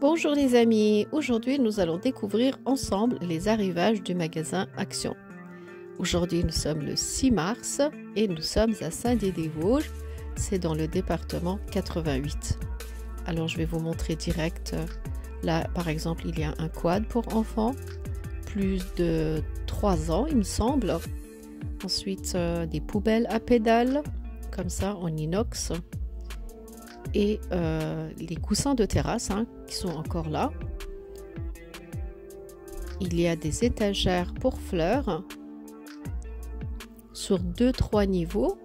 Bonjour les amis, aujourd'hui nous allons découvrir ensemble les arrivages du magasin Action. Aujourd'hui nous sommes le 6 mars et nous sommes à Saint-Dié-des-Vosges, c'est dans le département 88. Alors je vais vous montrer direct, là par exemple il y a un quad pour enfants, plus de 3 ans il me semble. Ensuite des poubelles à pédales, comme ça en inox. Et les coussins de terrasse qui sont encore là. Il y a des étagères pour fleurs sur 2-3 niveaux,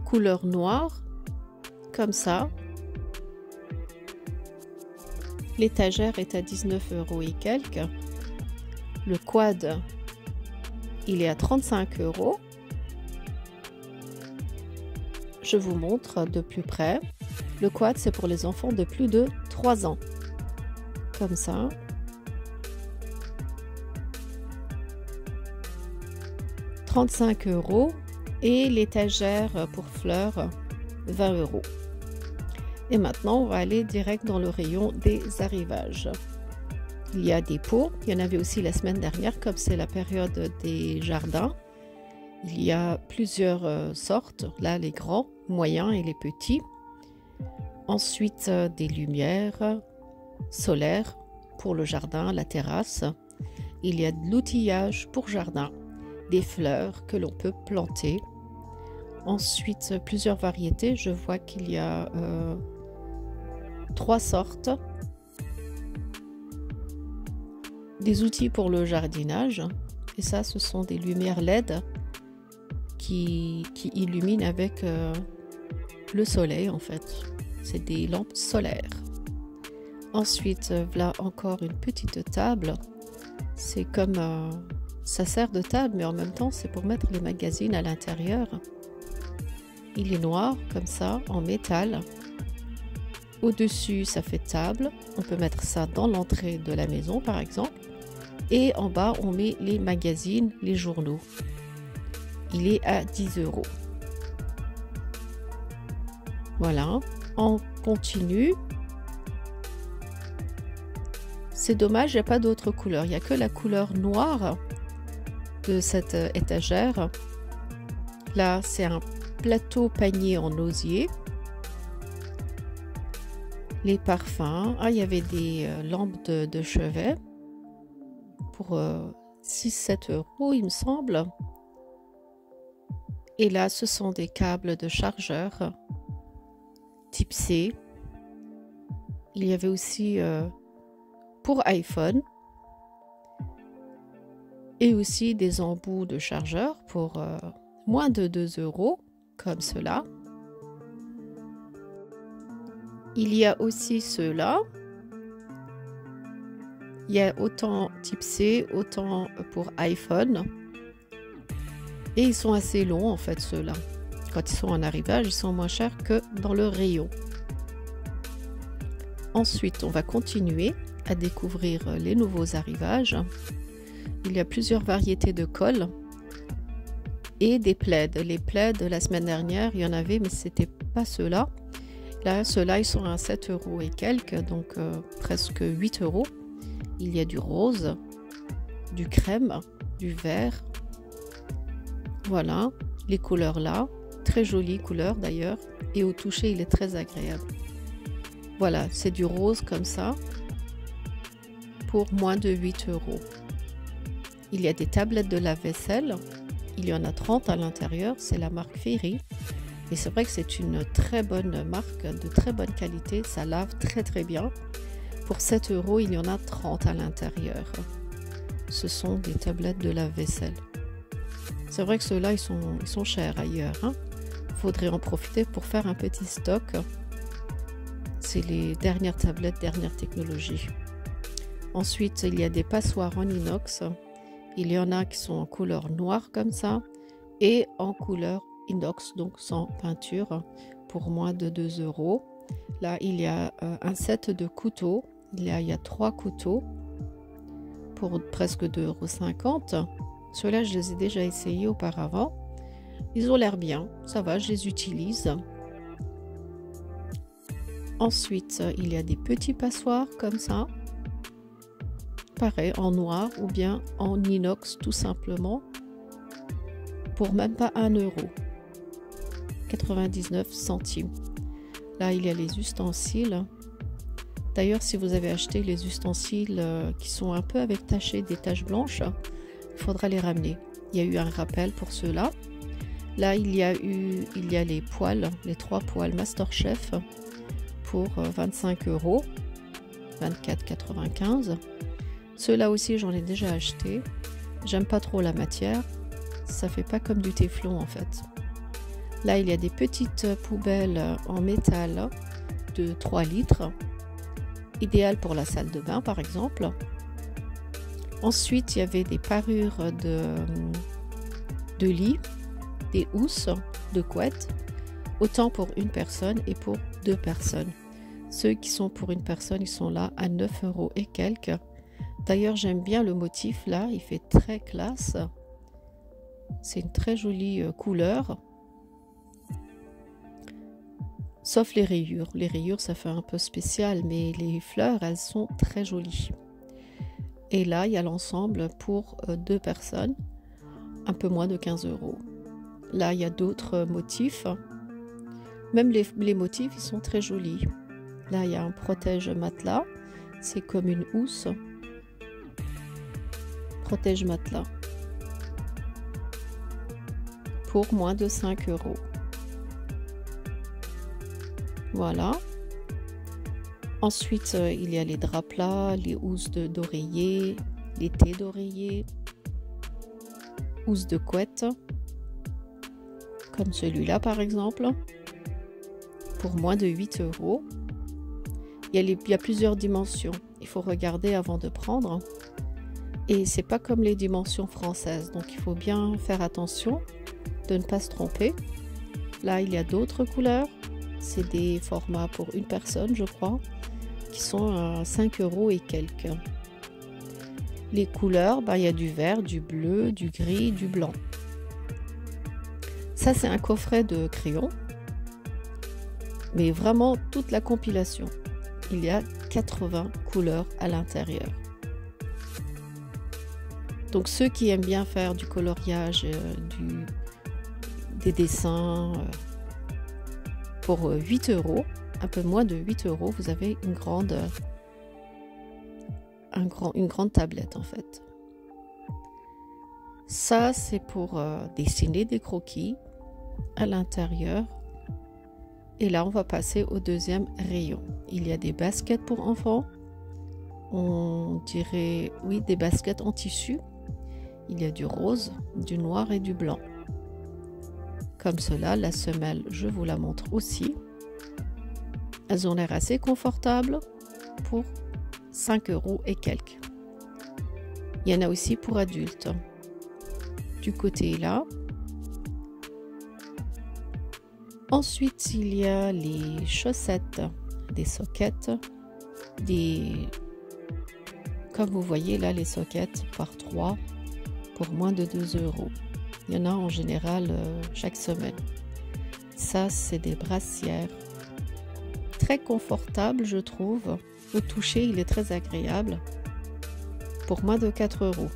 couleur noire, comme ça. L'étagère est à 19 € et quelques. Le quad, il est à 35 €. Je vous montre de plus près. Le quad, c'est pour les enfants de plus de 3 ans. Comme ça. « 35 € et l'étagère pour fleurs, 20 €. Et maintenant, on va aller direct dans le rayon des arrivages. Il y a des pots. Il y en avait aussi la semaine dernière, comme c'est la période des jardins. Il y a plusieurs sortes. Là, les grands, moyens et les petits. Ensuite, des lumières solaires pour le jardin, la terrasse. Il y a de l'outillage pour jardin, des fleurs que l'on peut planter. Ensuite, plusieurs variétés. Je vois qu'il y a 3 sortes. Des outils pour le jardinage. Et ça, ce sont des lumières LED qui illuminent avec le soleil en fait. C'est des lampes solaires. Ensuite, voilà encore une petite table. C'est comme ça sert de table, mais en même temps, c'est pour mettre les magazines à l'intérieur. Il est noir, comme ça, en métal. Au-dessus, ça fait table. On peut mettre ça dans l'entrée de la maison, par exemple. Et en bas, on met les magazines, les journaux. Il est à 10 €. Voilà. On continue. C'est dommage, il n'y a pas d'autre couleur. Il n'y a que la couleur noire de cette étagère. Là, c'est un plateau panier en osier. Les parfums. Ah, il y avait des lampes de chevet pour 6-7 €, il me semble. Et là, ce sont des câbles de chargeur type C. Il y avait aussi pour iPhone et aussi des embouts de chargeur pour moins de 2 €, comme cela. Il y a aussi ceux-là. Il y a autant type C, autant pour iPhone. Et ils sont assez longs en fait ceux-là. Quand ils sont en arrivage, ils sont moins chers que dans le rayon. Ensuite, on va continuer à découvrir les nouveaux arrivages. Il y a plusieurs variétés de colle et des plaids. Les plaids, la semaine dernière, il y en avait, mais ce n'était pas ceux-là. Là, ceux-là, ils sont à 7 € et quelques, donc presque 8 €. Il y a du rose, du crème, du vert. Voilà, les couleurs là. Très jolie couleur d'ailleurs, et au toucher il est très agréable. Voilà, c'est du rose comme ça pour moins de 8 €. Il y a des tablettes de lave-vaisselle, il y en a 30 à l'intérieur, c'est la marque Fairy et c'est vrai que c'est une très bonne marque, de très bonne qualité, ça lave très bien. Pour 7 €, il y en a 30 à l'intérieur. Ce sont des tablettes de lave-vaisselle. C'est vrai que ceux-là ils sont chers ailleurs, Faudrait en profiter pour faire un petit stock. C'est les dernières tablettes, dernière technologie. Ensuite, il y a des passoires en inox. Il y en a qui sont en couleur noire comme ça et en couleur inox, donc sans peinture, pour moins de 2 €. Là, il y a un set de couteaux. Il y a 3 couteaux pour presque 2,50 €. Ceux-là, je les ai déjà essayés auparavant. Ils ont l'air bien, ça va, je les utilise. Ensuite, il y a des petits passoires comme ça. Pareil, en noir ou bien en inox tout simplement. Pour même pas 1 €. 99 centimes. Là, il y a les ustensiles. D'ailleurs, si vous avez acheté les ustensiles qui sont un peu avec des taches blanches, il faudra les ramener. Il y a eu un rappel pour ceux-là. Là, il y a les poêles, les 3 poêles MasterChef pour 25 €, 24,95 €. Ceux-là aussi, j'en ai déjà acheté. J'aime pas trop la matière. Ça fait pas comme du téflon en fait. Là, il y a des petites poubelles en métal de 3 litres. Idéal pour la salle de bain par exemple. Ensuite, il y avait des parures de lit, des housses de couette, autant pour une personne et pour 2 personnes. Ceux qui sont pour une personne, ils sont là à 9 € et quelques. D'ailleurs, j'aime bien le motif là, il fait très classe. C'est une très jolie couleur. Sauf les rayures. Les rayures, ça fait un peu spécial, mais les fleurs, elles sont très jolies. Et là, il y a l'ensemble pour 2 personnes, un peu moins de 15 €. Là, il y a d'autres motifs. Même les motifs, ils sont très jolis. Là, il y a un protège matelas. C'est comme une housse. Protège matelas. Pour moins de 5 €. Voilà. Ensuite, il y a les draps plats, les housses d'oreiller, les thés d'oreiller, housses de couette, comme celui-là par exemple, pour moins de 8 €. Il y a plusieurs dimensions. Il faut regarder avant de prendre. Et c'est pas comme les dimensions françaises, donc il faut bien faire attention de ne pas se tromper. Là, il y a d'autres couleurs. C'est des formats pour une personne, je crois, qui sont à 5 € et quelques. Les couleurs, il y a du vert, du bleu, du gris, du blanc. Ça, c'est un coffret de crayons, mais vraiment toute la compilation. Il y a 80 couleurs à l'intérieur. Donc ceux qui aiment bien faire du coloriage, des dessins, pour 8 €, un peu moins de 8 €, vous avez une grande tablette en fait. Ça, c'est pour dessiner des croquis à l'intérieur. Et là, on va passer au deuxième rayon. Il y a des baskets pour enfants. On dirait, oui, des baskets en tissu. Il y a du rose, du noir et du blanc. Comme cela, la semelle, je vous la montre aussi. Elles ont l'air assez confortables pour 5 € et quelques. Il y en a aussi pour adultes. Du côté là. Ensuite, il y a les chaussettes, des sockets, comme vous voyez là, les sockets par 3 pour moins de 2 €. Il y en a en général chaque semaine. Ça, c'est des brassières. Très confortable, je trouve. Au toucher, il est très agréable. Pour moins de 4 €.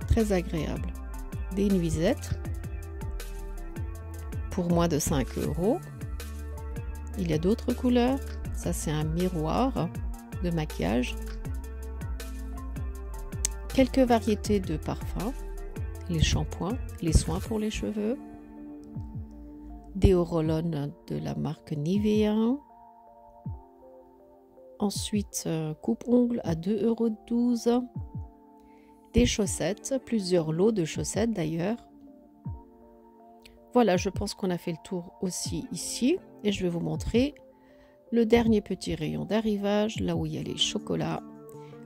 Très agréable. Des nuisettes. Pour moins de 5 €. Il y a d'autres couleurs. Ça, c'est un miroir de maquillage. Quelques variétés de parfums. Les shampoings, les soins pour les cheveux. Des roll-on de la marque Nivea. Ensuite, coupe-ongles à 2,12 €. Des chaussettes, plusieurs lots de chaussettes d'ailleurs. Voilà, je pense qu'on a fait le tour aussi ici. Et je vais vous montrer le dernier petit rayon d'arrivage, là où il y a les chocolats,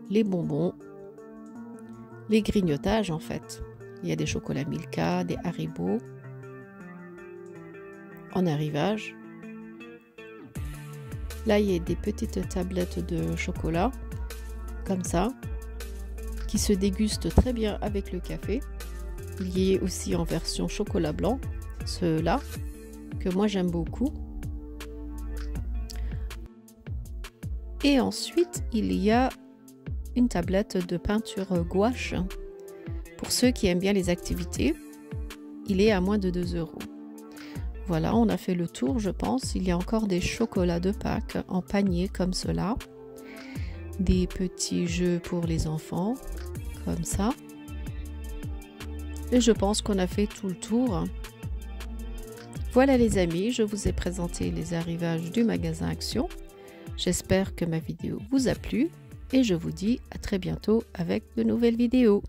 les bonbons, les grignotages en fait. Il y a des chocolats Milka, des Haribo en arrivage. Là, il y a des petites tablettes de chocolat, comme ça, qui se dégustent très bien avec le café. Il y a aussi en version chocolat blanc, ceux-là, que moi j'aime beaucoup. Et ensuite, il y a une tablette de peinture gouache. Pour ceux qui aiment bien les activités, il est à moins de 2 €. Voilà, on a fait le tour, je pense. Il y a encore des chocolats de Pâques en panier comme cela. Des petits jeux pour les enfants, comme ça. Et je pense qu'on a fait tout le tour. Voilà les amis, je vous ai présenté les arrivages du magasin Action. J'espère que ma vidéo vous a plu et je vous dis à très bientôt avec de nouvelles vidéos.